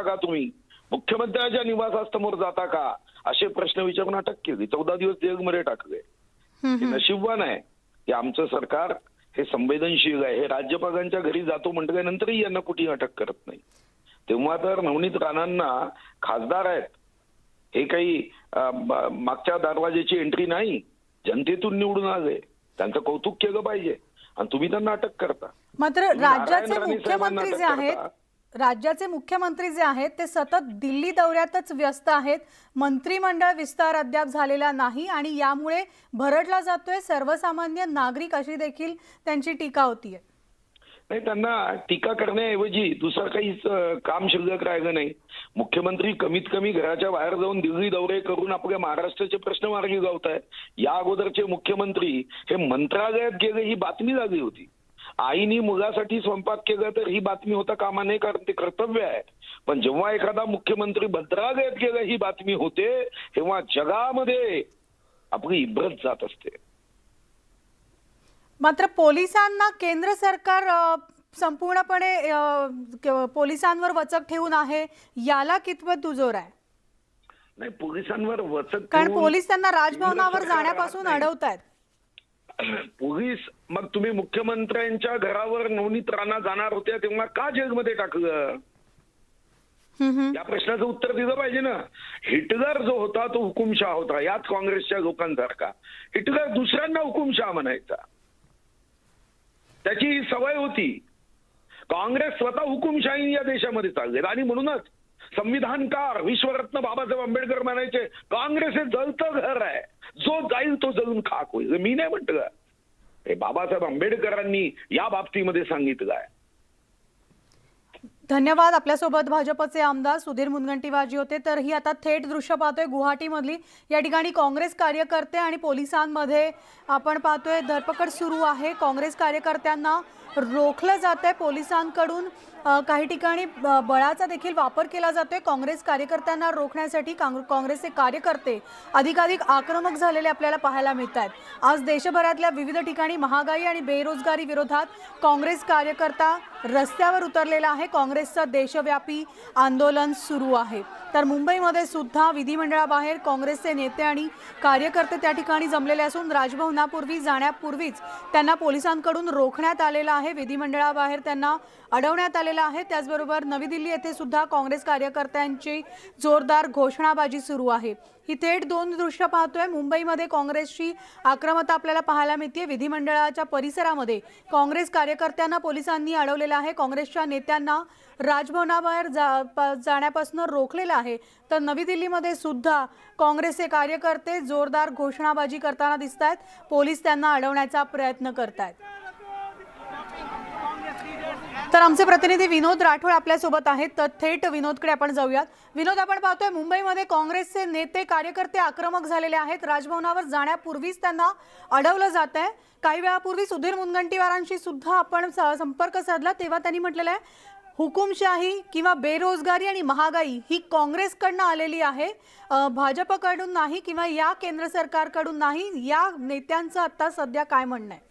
का तुम्ही मुख्यमंत्र्यांच्या निवासासमोर जाता का असे प्रश्न विचारून अटक केली. 14 दिवस जेलमध्ये टाकले. हे नशीबवान आहे की आमचं सरकार हे संवेदनशील आहे. हे राज्यपालांच्या घरी जातो म्हटल्यानंतरही यांना कुठेही अटक करत नाही. तेव्हा तर नवनीत राणांना खासदार आहेत, हे काही मागच्या दरवाजेची एंट्री नाही, जनतेतून निवडून आले, त्यांचं कौतुक केलं पाहिजे आणि तुम्ही त्यांना अटक करता. मात्र राज्याचे मुख्यमंत्री जे आहेत ते सतत दिल्ली दौऱ्यातच व्यस्त आहेत. मंत्रिमंडळ विस्तार अद्याप झालेला नाही आणि यामुळे भरडला जातोय सर्वसामान्य नागरिक, अशी देखील त्यांची टीका होतीये. नाही, त्यांना टीका करण्याऐवजी दुसरं काहीच काम शिल्लक राहिलं नाही. मुख्यमंत्री कमीत कमी घराच्या बाहेर जाऊन दिल्ली दौरे करून आपल्या महाराष्ट्राचे प्रश्न मार्गी लावतायत. या अगोदरचे मुख्यमंत्री हे मंत्रालयात गेले ही बातमी झाली होती. आईनी मुलासाठी स्वयंपाक केला तर ही बातमी होता कामा नये, कारण ते कर्तव्य आहे. पण जेव्हा एखादा मुख्यमंत्री मंत्रालयात गेला ही बातमी होते, तेव्हा जगामध्ये आपली इब्रत जात असते. मात्र पोलिसांना केंद्र सरकार संपूर्णपणे पोलिसांवर वचक ठेवून आहे, याला कितपत दुजोर आहे? नाही, पोलिसांवर वचक, कारण पोलीस त्यांना राजभवनावर जाण्यापासून अडवतायत. पोलीस, मग तुम्ही मुख्यमंत्र्यांच्या घरावर नवनीत राणा जाणार होत्या तेव्हा का जेलमध्ये टाकलं? या प्रश्नाचं उत्तर दिलं पाहिजे ना. हिटलर जो होता तो हुकुमशाह होता, याच काँग्रेसच्या लोकांसारखा. हिटलर दुसऱ्यांना हुकुमशाह म्हणायचा, त्याची ही सवय होती. काँग्रेस स्वतः हुकुमशाही या देशामध्ये चालले आणि म्हणूनच संविधानकार विश्वरत्न बाबासाहेब आंबेडकर म्हणायचे, काँग्रेस हे जळतं घर आहे, जो जाईल तो जळून खाक होईल. मी नाही म्हटलं, हे बाबासाहेब आंबेडकरांनी या बाबतीमध्ये सांगितलं आहे. धन्यवाद. आपल्यासोबत भाजपचे आमदार सुधीर मुनगंटीवार होते. तर ही आता थेट दृश्य पाहतोय गुवाहाटीमधली. या ठिकाणी काँग्रेस कार्यकर्ते आणि पोलिसांमध्ये आपण पाहतोय धरपकड सुरू आहे. काँग्रेस कार्यकर्त्यांना रोखलं जात आहे पोलिसांकडून. काही ठिकाणी बळाचा देखील वापर केला जातोय. काँग्रेस कार्यकर्त्यांना रोखण्यासाठी काँग्रेसचे कार्यकर्ते अधिकाधिक आक्रमक झालेले आपल्याला पाहायला मिळत आहेत. आज देशभरातल्या विविध ठिकाणी महागाई आणि बेरोजगारी विरोधात काँग्रेस कार्यकर्ता रस्त्यावर उतरलेला आहे. काँग्रेसचं देशव्यापी आंदोलन सुरू आहे. तर मुंबईमध्ये सुद्धा विधिमंडळाबाहेर काँग्रेसचे नेते आणि कार्यकर्ते त्या ठिकाणी जमलेले असून राजभवनापूर्वी जाण्यापूर्वीच त्यांना पोलिसांकडून रोखण्यात आलेलं आहे. विधिमंडळाबाहेर त्यांना अडवण्यात आलेलं आहे. त्याचबरोबर नवी दिल्ली येथे सुद्धा काँग्रेस कार्यकर्त्यांची जोरदार घोषणाबाजी सुरू आहे. ही थेट दोन दृश्य पाहतोय. मुंबईमध्ये काँग्रेसची आक्रमकता आपल्याला पाहायला मिळते. विधिमंडळाच्या परिसरामध्ये काँग्रेस कार्यकर्त्यांना पोलिसांनी अडवलेलं आहे. काँग्रेसच्या नेत्यांना राजभवनाबाहेर जाण्यापासून रोखलेलं आहे. तर नवी दिल्लीमध्ये सुद्धा काँग्रेसचे कार्यकर्ते जोरदार घोषणाबाजी करताना दिसत आहेत. पोलीस त्यांना अडवण्याचा प्रयत्न करतायत. तर आमचे प्रतिनिधी विनोद राठोड आपल्यासोबत आहेत. तर थेट विनोदकडे आपण जाऊयात. विनोद, आपण पाहतोय मुंबईमध्ये काँग्रेसचे नेते कार्यकर्ते आक्रमक झालेले आहेत. राजभवनावर जाण्यापूर्वीच त्यांना अडवलं जात आहे. काही वेळापूर्वी सुधीर मुनगंटीवारांशी सुद्धा आपण संपर्क साधला, तेव्हा त्यांनी म्हटलेलं आहे हुकुमशाही किंवा बेरोजगारी आणि महागाई ही काँग्रेसकडनं आलेली आहे, भाजपकडून नाही किंवा या केंद्र सरकारकडून नाही. या नेत्यांचं आता सध्या काय म्हणणं आहे?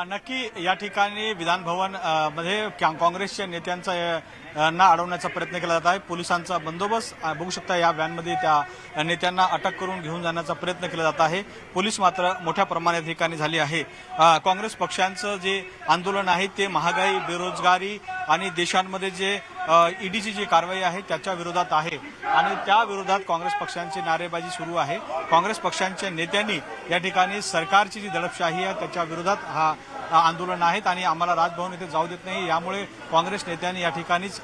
नक्की या ठिकाणी विधान भवन मध्ये काँग्रेसच्या नेत्यांना अडवण्याचा प्रयत्न केला जात आहे. पोलिसांचा बंदोबस्त बघू शकता. या व्हॅनमध्ये त्या नेत्यांना अटक करून घेऊन जाण्याचा प्रयत्न केला जात आहे. पोलीस मात्र मोठ्या प्रमाणात ठिकाणी झाली आहे. काँग्रेस पक्षांचं जे आंदोलन आहे ते महागाई, बेरोजगारी आणि देशांमध्ये जे ईडीची जी कारवाई आहे त्याच्या विरोधात आहे आणि त्या विरोधात काँग्रेस पक्षांची नारेबाजी सुरू आहे. काँग्रेस पक्षांच्या नेत्यांनी या ठिकाणी सरकारची जी दडपशाही आहे त्याच्या विरोधात हा आंदोलन आहेत आणि आम्हाला राजभवन येथे जाऊ देत नाही, यामुळे काँग्रेस नेत्यांनी या ठिकाणीच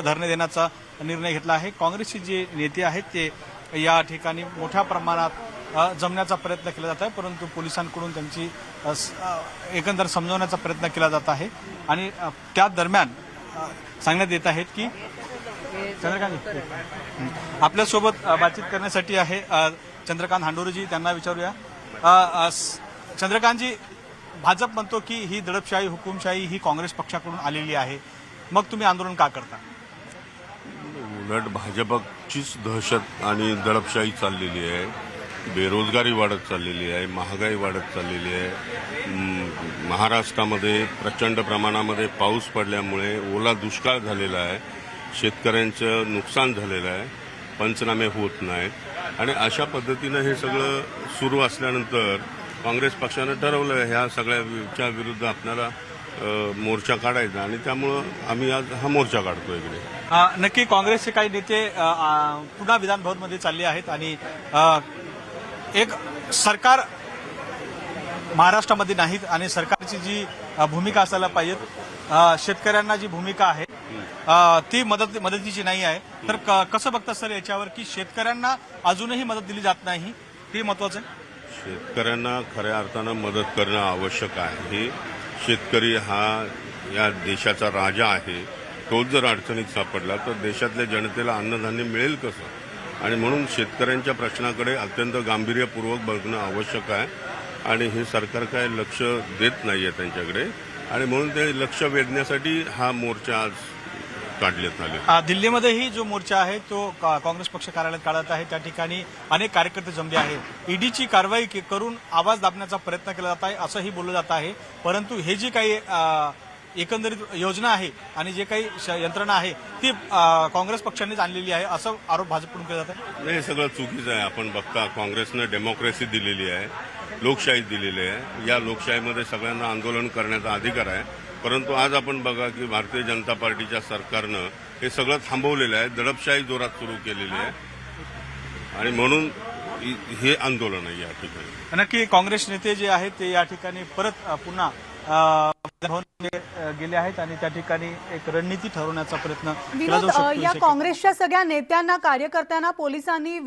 धरणे देण्याचा निर्णय घेतला आहे. काँग्रेसचे जे नेते आहेत ते या ठिकाणी मोठ्या प्रमाणात जमण्याचा प्रयत्न केला जात आहे, परंतु पोलिसांकडून त्यांची एकंदर समजवण्याचा प्रयत्न केला जात आहे. आणि त्या दरम्यान सांगण्यात येत आहेत की चंद्रकांत आपल्यासोबत बातचीत करण्यासाठी आहे चंद्रकांत हांडोरेजी, त्यांना विचारूया. चंद्रकांतजी, भाजप म्हणतो की ही दडपशाही, हुकुमशाही ही काँग्रेस पक्षाकडून आलेली आहे, मग तुम्ही आंदोलन का करता? उलट भाजपचीच दहशत आणि दडपशाही चाललेली आहे. बेरोजगारी वाढत चाललेली आहे, महागाई वाढत चाललेली आहे. महाराष्ट्रामध्ये प्रचंड प्रमाणामध्ये पाऊस पडल्यामुळे ओला दुष्काळ झालेला आहे. शेतकऱ्यांचं नुकसान झालेलं आहे. पंचनामे होत नाहीत आणि अशा पद्धतीनं हे सगळं सुरू असल्यानंतर काँग्रेस पक्षानं ठरवलं ह्या सगळ्याच्या विरुद्ध आपल्याला मोर्चा काढायचा आणि त्यामुळं आम्ही आज हा मोर्चा काढतो इकडे. नक्की काँग्रेसचे काही नेते पुन्हा विधान भवनमध्ये चालले आहेत आणि एक सरकार महाराष्ट्रामध्ये नाहीत आणि सरकारची जी भूमिका असायला पाहिजे, शेतकऱ्यांना जी भूमिका आहे ती मदतीची नाही आहे. तर कसं बघता सर याच्यावर की शेतकऱ्यांना अजूनही मदत दिली जात नाही, ते महत्वाचं आहे. शेतकऱ्यांना खऱ्या अर्थानं मदत करणं आवश्यक आहे. शेतकरी हा या देशाचा राजा आहे. तोच जर अडचणीत सापडला तर देशातल्या जनतेला अन्नधान्य मिळेल कसं? आणि म्हणून शेतकऱ्यांच्या प्रश्नाकडे अत्यंत गांभीर्यपूर्वक बघणं आवश्यक आहे आणि हे सरकार काय लक्ष देत नाहीये त्यांच्याकडे आणि म्हणून ते लक्ष वेधण्यासाठी हा मोर्चा आज काढण्यात आले. दिल्लीमध्येही जो मोर्चा आहे तो काँग्रेस पक्ष कार्यालयात काढत आहे. त्या ठिकाणी अनेक कार्यकर्ते जमले आहेत. ईडीची कारवाई करून आवाज दाबण्याचा प्रयत्न केला जात आहे असंही बोललं जात आहे. परंतु हे जी काही एकंदरीत योजना आहे आणि जे काही यंत्रणा आहे ती काँग्रेस पक्षानेच आणलेली आहे असं आरोप भाजपकडून केला जात आहे. हे सगळं चुकीचं आहे. आपण बघता काँग्रेसनं डेमोक्रेसी दिलेली आहे, लोकशाही दिलेली आहे. या लोकशाहीमध्ये सगळ्यांना आंदोलन करण्याचा अधिकार आहे. परंतु आज आपण बघा की भारतीय जनता पार्टीच्या सरकारनं हे सगळं थांबवलेलं आहे, दडपशाही जोरात सुरू केलेली आहे आणि म्हणून हे आंदोलन आहे या ठिकाणी. नक्की काँग्रेस नेते जे आहेत ते या ठिकाणी परत पुन्हा भवनमध्ये गेले आहेत आणि त्या ठिकाणी एक रणनीती ठरवण्याचा प्रयत्न केला जाऊ विनोद, शकतो. या काँग्रेसच्या सगळ्या नेत्यांना कार्यकर्त्यांना पोलिसांनी